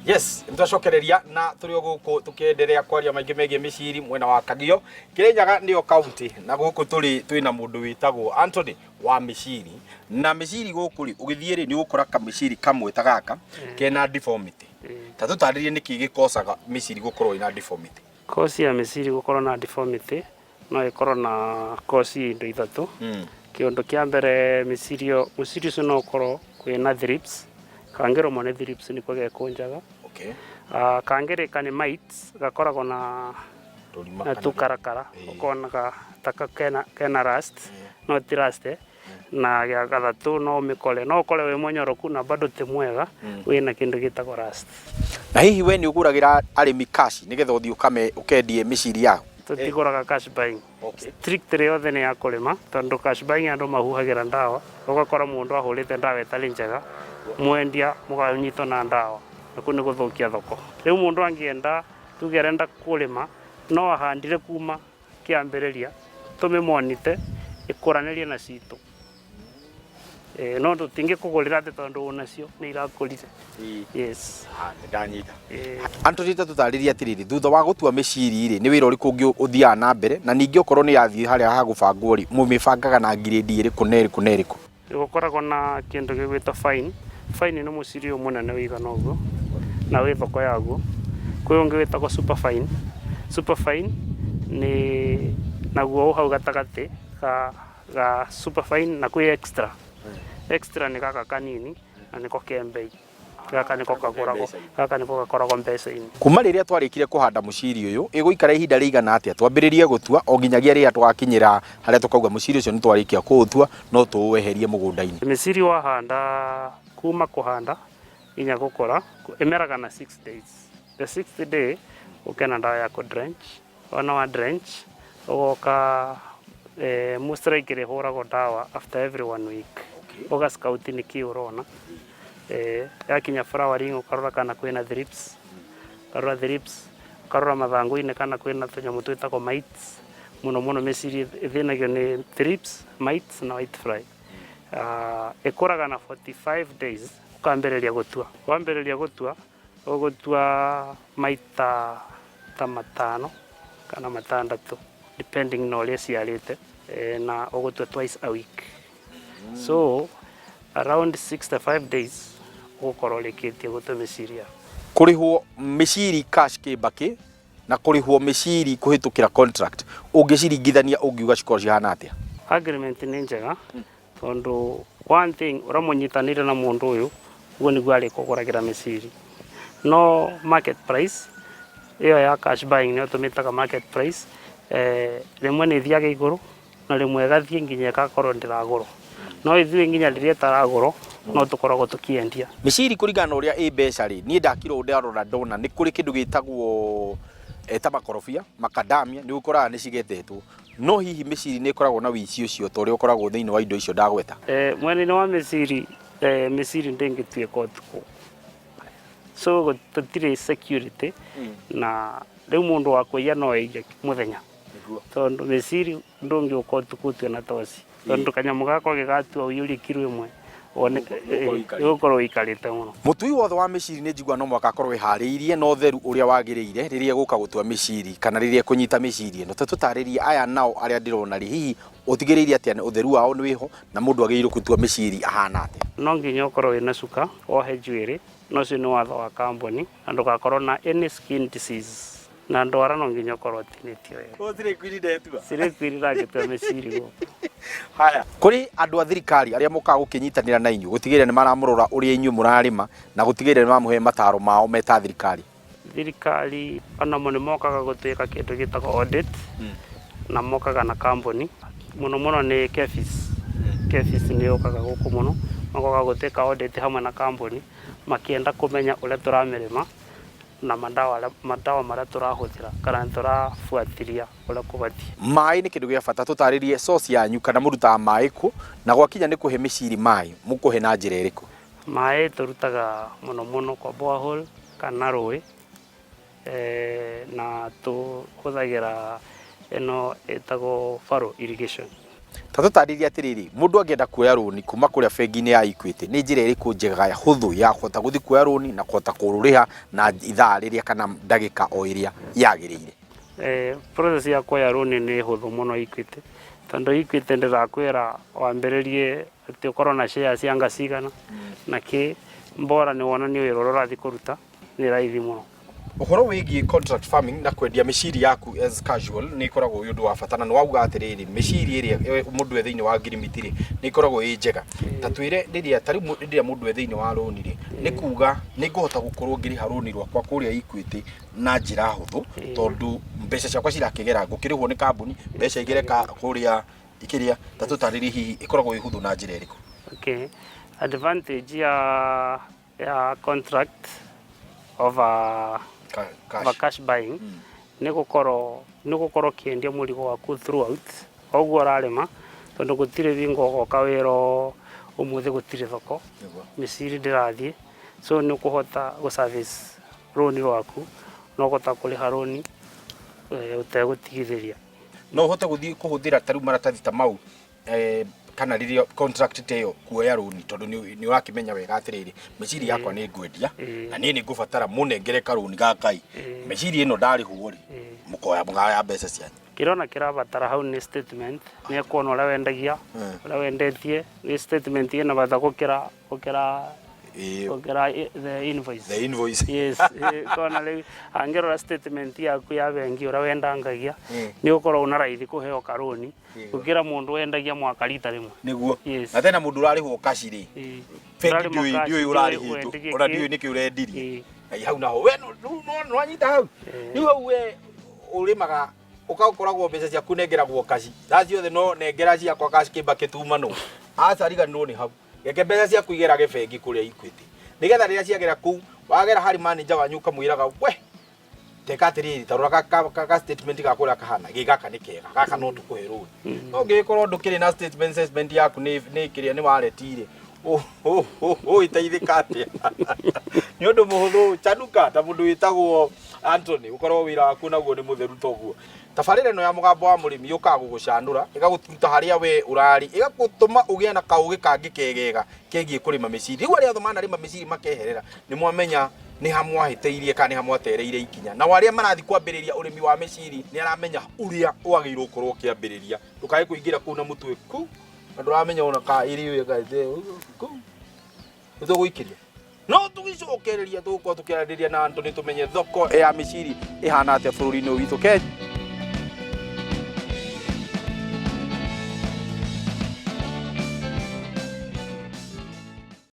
Yes, nitwacokereria na turi guku tukiendelea kwaria maingi megie mĩciri mwena wa Kagio. Kĩrĩnyaga nĩyo county na guku twina mũndũ witagwo Anthony wa mĩciri. Na mĩciri guku ri ugithie ri ni gukora kamĩciri kamwe ta gaka kena deformity. Ta tutaririe niki gikosaga mĩciri gukorwo ina deformity. Kosi ya mĩciri gukorwo na deformity no ikorwo na kosi indo ithatu. Kĩũndũ kĩa mbere mĩciri ũcio no ukorwo kwĩna thrips. Kangero mone thrips ni kwa gekunjaga. Okay. Kangere kane mites gakoragwo na tukarakara ukonaga taka kena rust no ti rust na gathatu no mikole no kole we monyoroku na bado ti mwega wina kindu gitagwo rust. Na hihi we ni uguragira arimi cash nigetha uthi ukendie mĩciri yao? Tutiguraga cash buying. Okay. Strictly yothe ni ya kulima tondu cash buying andu mahuhagira ndawa ugakora mundu ahurite ndawa itari njega mwendia muganyito na ndawa naku ni guthukia thoko. Riu mundu angienda tugerenda kulima no ahandire kuma kiambiriria tumimonite ikuranirie na citu no tutinge kugurira ati tondu unacio ni irakurire. Yes, ndanyita. Anthony tutaririe atiriri thutha wa gutua mĩciri ri ni wira uriku ungi uthiaga na mbere na ningi okorwo ni yathii haria hagubangwo ri mumibangaga na grade iriku na iriku na iriku? Gukoragwo na kindu gigwitwo fine. Fine ni mũciri munene wigana uguo na wi thoko yaguo. Kwi ungi witagwo super fine. Super fine ni naguo hau gatagati ga super fine na kwi extra. Extra ni kaka kanini na niko kembei. Kaka niko gakoragwo mbeca-ini. Kuma riria twarikire kuhanda mũciri uyu iguikara ihinda rigana atia twambiririe gutua o nginyagia riria twakinyira haria tukauga mũciri ucio ni twarikia kuutua no tuweherie mugunda-ini? Mĩciri wahanda kuma kuhanda inya gukora imeraga na 6 days. The 6th day ukena ndawa ya drench. Ona wa drench ugoka mustraikire huragwo ndawa after every 1 week. Oga scout ni kiurona yakinya flowering ukarora kana kwina thrips. Karora thrips karora mathangu-ini kana kwina tunyamu twitagwo mites. Muno mĩciri ithinagio ni thrips, mites na white fly. Ikuraga na 45 days ukambiriria gutua. Wambiriria gutua ugutua maita ta matano kana matandatu depending na uria ciarite na ugutua twice a week. So around 65 days ukorwo rikitie gutua mĩciri ya. Kurihwo mĩciri cash kibaki na kurihwo mĩciri kuhitukira contract ungiciringithania ungiuga cikorwo cihana atia? Agreement ni njega tondu one thing uramunyitanire na mundu uyu uguo niguo ari kuguragira mĩciri no market price iyo ya cash buying ni tumitaga market price rimwe ni thiaga iguru na rimwe gathie nginya gakorwo ndiraguro no ithie nginya riria taraguro no tukoragwo tukiendia mĩciri kuringana na uria mbeca ri nie ndakirwo ndarora ndona ni kuri kindu gitagwo ta makorobia makadamia ni gukoraga ni cigetetwo no hihi mĩciri ni ikoragwo na wici ucio to ria ukoragwo thiini wa indo icio ndagweta? Mwene wa mĩciri ndingituika utuku so tutire security na riu mundu wa kuiya no eije muthenya tondu mĩciri ndungi ukotukutio na toci tondu kanyamu gako gigatua uyuri kilo imwe one ukorwo ikarite muno. Mutui wothe wa mĩciri ni njigua no mwaka akorwo ihariirie no theru uria wagiriire riria guka gutua mĩciri kana riria kunyita mĩciri no tutaririe aya nao aria ndirona ri hihi utigiriire atia utheru wao ni wiho na mundu agirirwo gutua mĩciri ahana atia? No nginya ukorwo wina cuka ohe njuiri no cio ni watho wa company andu gakorwo na any skin disease na ndwara no nginya ukorwo tinitio wega. Otire kwirinde tu sire kwirira gitua mĩciri go. Haya kuri andu a thirikari aria moka gukinyitanira na inyu gutigirira ni maramurora uria inyu murarima na gutigirira ni mamuhe mataro mao meta thirikari? Thirikari ana mo ni mokaga gutwika kindu gitagwo audit na mokaga na company muno ni kefis ni yokaga guku muno mokaga gutwika audit hamwe na company makienda kumenya uria turamirima na madawa maria turahuthira kana turafuatiria uria kubati. Mai ni kindu gia bata tutaririe source yanyu kana murutaga mai ku na gwakinya ni kuhe mĩciri mai mukuhe na njira iriku? Mai turutaga muno kwa borehole kana rũĩ na tuhuthagira eno etagwo furrow irrigation. ta tũtarĩria atĩrĩrĩ mũndũ angĩenda kuoya rũni kuma kũrĩa bengi-inĩ ya Equity nĩ njĩra ĩrĩkũ njega ya hũthũ ya kũhota gũthiĩ kuoya rũni na kũhota kũrũrĩha na ithaa rĩrĩa kana ndagĩka o ĩrĩa yagĩrĩire? Process ya kuoya rũni nĩ hũthũ mũno Equity, tondũ Equity ndĩrakwĩra wambĩrĩrie atĩ ũkorwo na shares cia cigana na kĩ mbora nĩ wonanie wĩra ũrĩa ũrathiĩ kũruta nĩ raithi mũno. Ũhoro wĩgiĩ contract farming na kwendia mĩciri yaku as casual nĩ ikoragwo ũndũ wa bata, na nĩ wauga atĩrĩrĩ mĩciri ĩrĩa mũndũ thĩinĩ wa ngirimiti rĩ nĩ ikoragwo ĩ njega. Ta twĩre rĩrĩa mũndũ thĩinĩ wa rũni rĩ nĩ kuga nĩ ngũhota gũkorwo ngĩrĩha rũni rwakwa kũrĩa Equity na njĩra hũthũ, tondũ mbeca ciakwa cirakĩgera ngũkĩrĩhwo nĩ kambuni mbeca igereka kũrĩa ikĩrĩa. Ta tũtarĩrie hihi ĩkoragwo ĩ hũthũ na njĩra ĩrĩkũ? Okay, advantage ya contract of a cash buying nĩ gũkorwo kĩendia mũrigo waku throughout oguo ũrarĩma, tondũ gũtirĩ bingo goka wĩra ũmũthĩ gũtirĩ thoko mĩciri ndĩrathiĩ, so nĩ ũkũhota gũ-service rũni rwaku no ũkũhota kũrĩha rũni ũtegũtigithĩria. No ũhote gũthiĩ kũhũthĩra tarĩu maratathi ta mau kana rĩrĩa contract ta ĩyo kuoya rũni, tondũ nĩ ũrakĩmenya wega atĩrĩrĩ mĩciri yakwa nĩ ngwendia na niĩ nĩ ngũbatara mũnengere karũni gakai, mĩciri ĩno ndarĩhwo rĩ mũkoya mbeca cianyu. Kĩrona kĩrabatara hau nĩ statement, nĩ ekuona ũrĩa wendagia ũrĩa wendetie, nĩ statement ĩna bata gũkĩra the invoice. Yes, kona rĩu angĩrora statement yaku ya bengi ũrĩa wendangagia nĩ ũkorwo una raithi kũheo karũni gũkĩra mũndũ wendagia mwaka rita rĩmwe. Nĩguo na tena mũndũ ũrarĩhwo cash rĩ bengi ndiũĩ ũrarĩhĩtwo ona ndiũĩ nĩkĩ ũrendirie hau naho we no anyita hau rĩu hau we ũrĩmaga ũkoragwo mbeca ciaku nengeragwo cash thaa ciothe no nengera ciakwa cash kĩmba kĩtumano acariganĩrwo nĩ hau reke mbeca ciaku igerage bengi kũrĩa Equity, nĩgetha rĩrĩa ciagera kũu wagera harĩ manager wanyu ũkamwĩraga we teka atĩrĩrĩ tarora ka statement gakũrĩa kahana gĩgaka nĩ kega gaka no tũkũhe rũni. Ũngĩkorwo ndũkĩrĩ na statement yaku nĩ kĩrĩa nĩ waretirĩ ĩteithĩka atĩa? Nĩ ũndũ mũhũthũ chanuka ta mũndũ wĩtagwo Anthony ũkorwo wĩra waku naguo nĩ mũtheru toguo. Tabarĩra ĩno ya mũgambo wa mũrĩmi yũkaga gũgũcanũra ĩgagũtuta harĩa we ũrarĩ ĩgagũtũma ũgĩe na kaũgĩ kangĩ kegega kegiĩ kũrĩma mĩciri. Rĩu arĩa othe manarĩma mĩciri makeherera nĩ mwamenya nĩ hamwahĩtĩirie kana nĩ hamwatereire ikinya, na arĩa marathiĩ kwambĩrĩria ũrĩmi wa mĩciri nĩ aramenya ũrĩa wagĩrĩirwo gũkorwo ũkĩambĩrĩria, ndũkae kũingĩra kũu na mũtwe kũu na ndũramenya ona ka ĩrĩ kũu nĩtũgũikĩria no tũgĩcokereria tũgũkorwo tũkĩarĩrĩria na Anthony tũmenye thoko ya mĩciri ĩhana atĩa bũrũri-inĩ witũ Kenya.